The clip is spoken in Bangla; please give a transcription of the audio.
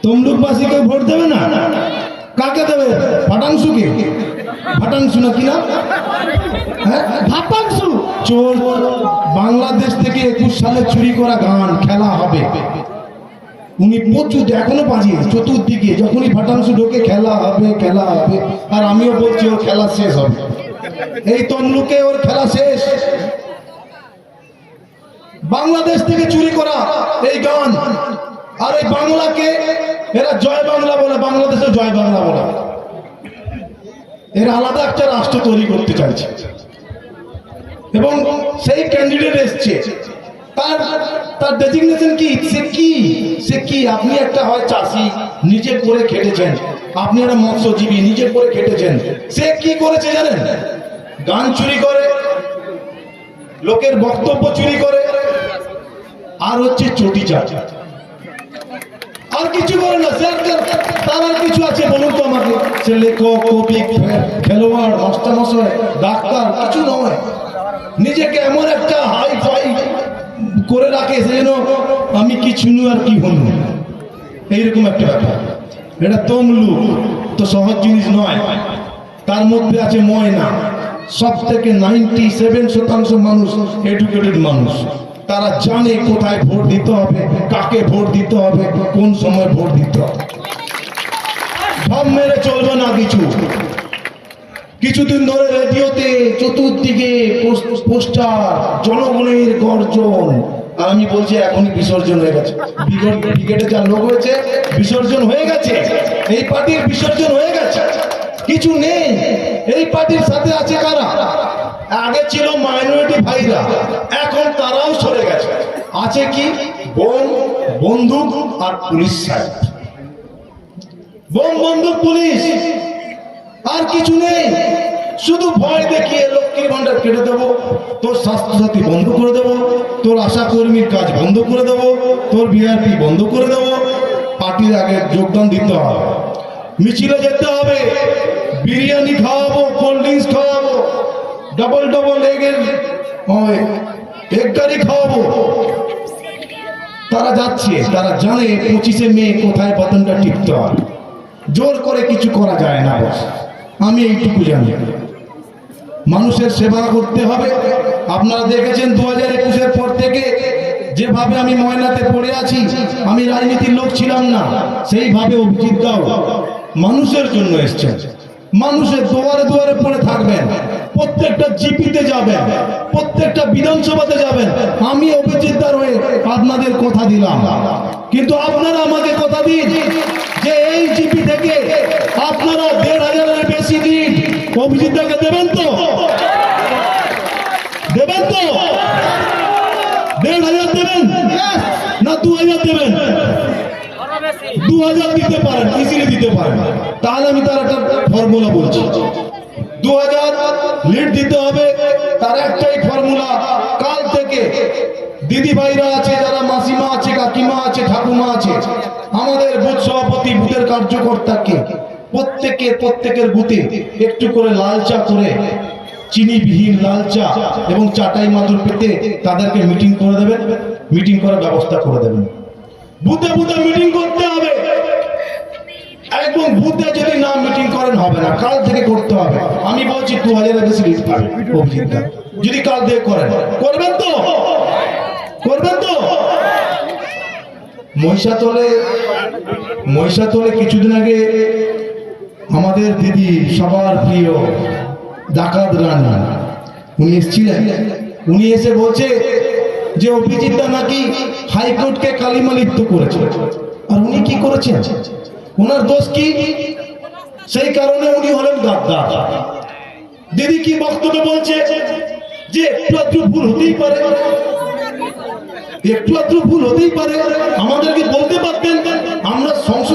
তমলুকবাসীকে ভোট দেবে না, কাকে দেবে? ফাটাংশুকে। ফাটাংশু না কি না, হ্যাঁ ফাটাংশু চোর। বাংলাদেশ থেকে 21 সালে চুরি করা গান খেলা হবে। উনি প্রচুর এখনো বাজিয়ে চতুর্দিকে, যখনই ফাটাংশু ঢোকে খেলা হবে খেলা হবে। আর আমিও বলছি ওর খেলা শেষ হবে, এই তমলুকে ওর খেলা শেষ। বাংলাদেশ থেকে চুরি করা এই গান, আর এই বাংলাকে এরা জয় বাংলা বলে, বাংলাদেশে জয় বাংলা বলে। এরা আলাদা একটা রাষ্ট্র তৈরি করতে চাইছে এবং সেই ক্যান্ডিডেট এসছে। তার ডেজিগনেশন কি? সে কি আপনি একটা হয় চাষি, নিজে করে খেটেছেন, আপনি একটা মৎস্যজীবী, নিজে করে খেটেছেন। সে কি করেছে জানেন? গান চুরি করে, লোকের বক্তব্য চুরি করে, আর হচ্ছে চটি চাচা, আর কিছু করে না। তার আর কিছু আছে বলুন তো আমাকে? সে লেখক, কবি, খেলোয়াড়, মাস্টারমশাই, ডাক্তার কিছু নয়। নিজেকে এমন একটা হাই ফাই করে রাখে যেন আমি কিছু নু আর কি হনু, এইরকম একটা ব্যাপার। এটা তমলুক তো সহজ জিনিস নয়। তার মধ্যে আছে ময়না। সব থেকে 97% মানুষ এডুকেটেড মানুষ। তারা জানে কোথায় ভোট দিতে হবে, কাকে ভোট দিতে হবে, কোন সময় ভোট দিতে হবে। সব মেরে চলবে না কিছু। কিছুদিন ধরে রেডিওতে চতুর্দিকে পোস্টার, জনগণের গর্জন। আর আমি বলছি এখনই বিসর্জন হয়ে গেছে। ব্রিগেডে যা লোক হয়েছে বিসর্জন হয়ে গেছে, এই পার্টির বিসর্জন হয়ে গেছে, কিছু নেই। এই পার্টির সাথে আছে কারা? আগে ছিল মাইনরিটি ভাইরা, এখন তারাও সরে গেছে। আছে কি? বোম, বন্দুক আর পুলিশ সাহেব। বোম, বন্দুক, পুলিশ, আর কিছু নেই। শুধু ভয় দেখিয়ে লক্ষ্মীর ভান্ডার কেটে দেবো, তোর স্বাস্থ্যসাথী বন্ধ করে দেবো, তোর আশা কর্মীর কাজ বন্ধ করে দেবো, তোর বিআরপি বন্ধ করে দেবো। পার্টির আগে যোগদান দিতে হবে, মিছিলে যেতে হবে, বিরিয়ানি খাওয়াবো, কোল্ড ড্রিঙ্কস খাওয়াবো, ডবল এগের এক গাড়ি খাওয়াবো। তারা যাচ্ছে, তারা জানে 25শে মে কোথায় বাটনটা টিপতে হয়। জোর করে কিছু করা যায় না। আমি এইটুকু জানি, মানুষের সেবা করতে হবে। আপনারা দেখেছেন 2021-এর পর থেকে যেভাবে আমি ময়নাতে পড়ে আছি, আমি রাজনীতির লোক ছিলাম না, সেইভাবে অভিজিৎ দাও মানুষের জন্য এসছেন। মানুষের দুয়ারে দুয়ারে পড়ে থাকবেন, প্রত্যেকটা জিপিতে যাবেন, প্রত্যেকটা বিধানসভাতে যাবেন। আমি অভিজিৎ দার হয়ে আপনাদের কথা দিলাম, কিন্তু আপনারা আমাকে কথা দিন যে এই জিপি থেকে আপনারা 1500-এর বেশি দিন অভিজিৎ দাকে দেবেন তো? দেবেন তো? 1500 দেবেন না 2000 দেবেন? 2000 দিতে পারেন, ইজিলি দিতে পারেন। তাহলে আমি তার একটা ফর্মুলা বলছি, 2000 লিড দিতে হবে। তার একটাই ফর্মুলা, কাল থেকে দিদি ভাইরা আছে, যারা মাসিমা আছে, কাকিমা আছে, ঠাকুমা আছে, আমাদের বুথ সভাপতি, বুথের কার্যকর্তাকে প্রত্যেকের বুথে একটু করে লাল চা করে, চিনিবিহীন লাল চা এবং চাটাই মাদুর পেতে তাদেরকে মিটিং করে দেবেন, মিটিং করার ব্যবস্থা করে দেবেন। বুথে বুথে মিটিং করতে হবে। একদম বুথে যদি না মিটিং করেন হবে না, কাল থেকে করতে হবে। আমি বলছি 2000-এর বেশি লিড পাবে অভিজিৎ দা যদি কাল থেকে করেন। করবেন তো? করবেন তো? মহিষাতলে কিছুদিন আগে আমাদের দিদি, সবার প্রিয় ডাকাত রানী, উনি এসেছিলেন। উনি এসে বলছে যে অভিজিৎ দা নাকি হাইকোর্টকে কালিমালিপ্ত করেছে। আর উনি কি করেছেন? ওনার দোষ কি? সেই কারণে উনি হলেন গাদ্দার। দিদি কি বক্তব্য বলছে যে একটু আধটু ভুল হতেই পারে, একটু আধটু ভুল হতেই পারে, আমাদেরকে বলতে পারতেন, আমরা সংশোধন